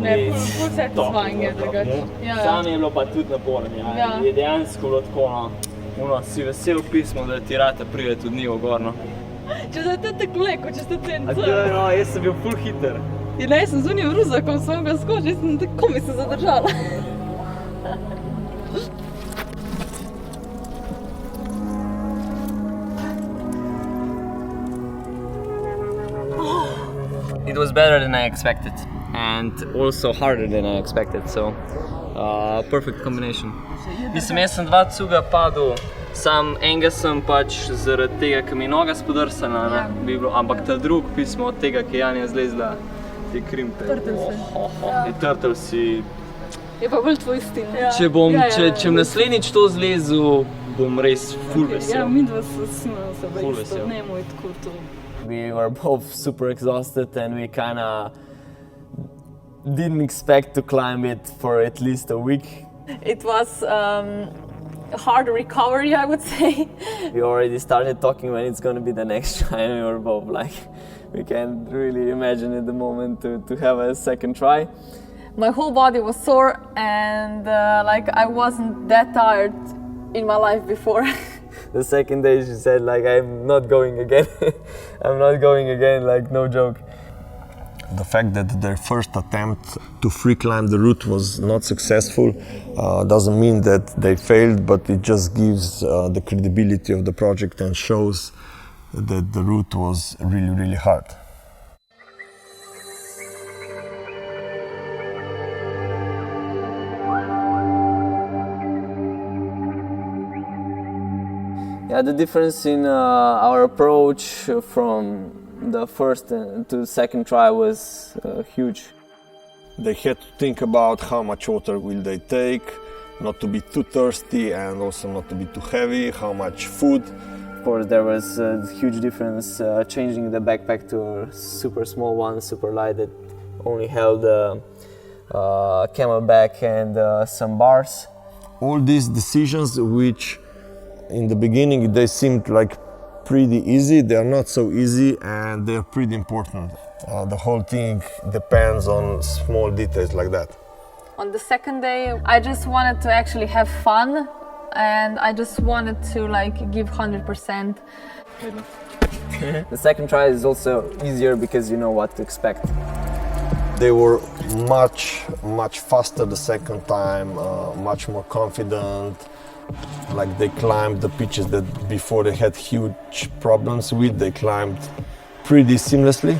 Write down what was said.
Vse to zvanje drugače. Sam je bilo pa tudi naporno, je dejansko bilo tako, si vesel pismo, da ti rata pride tudi nivo gorno. Če da te tako leko, če ste cenco. Jaz sem bil ful hiter. Jaz sem zunil ruzakom, sem ga skočil, jaz sem tako mi se zadržala. It was better than I expected and also harder than I expected, so perfect combination. Mislim, jaz sem 2 cuga padel, sam enega sem pač zaradi tega, ker mi je noga spodrsana, ampak ta drug pismo od tega, ki je Janja zlezla, ti krimpe. Trtel si. Je pa bolj tvoj stil. Če bom naslednjič to zlezel, bom res ful vesel. Ja, midva so Simona sebe isto, ne moj tako to. We were both super exhausted and we kinda didn't expect to climb it for at least a week. It was hard recovery, I would say. We already started talking when it's going to be the next try, and we were both like, we can't really imagine at the moment to have a second try. My whole body was sore and I wasn't that tired in my life before. The second day she said I'm not going again. I'm not going again, no joke. The fact that their first attempt to free climb the route was not successful doesn't mean that they failed, but it just gives the credibility of the project and shows that the route was really, really hard. Yeah, the difference in our approach from the first to second try was huge. They had to think about how much water will they take, not to be too thirsty and also not to be too heavy, how much food. Of course, there was a huge difference changing the backpack to a super small one, super light, that only held camelback and some bars. All these decisions, which in the beginning they seemed like pretty easy, they are not so easy and they are pretty important. The whole thing depends on small details like that. On the second day, I just wanted to actually have fun and I just wanted to give 100%. The second try is also easier because you know what to expect. They were much faster the second time, much more confident. They climbed the pitches that before they had huge problems with, they climbed pretty seamlessly.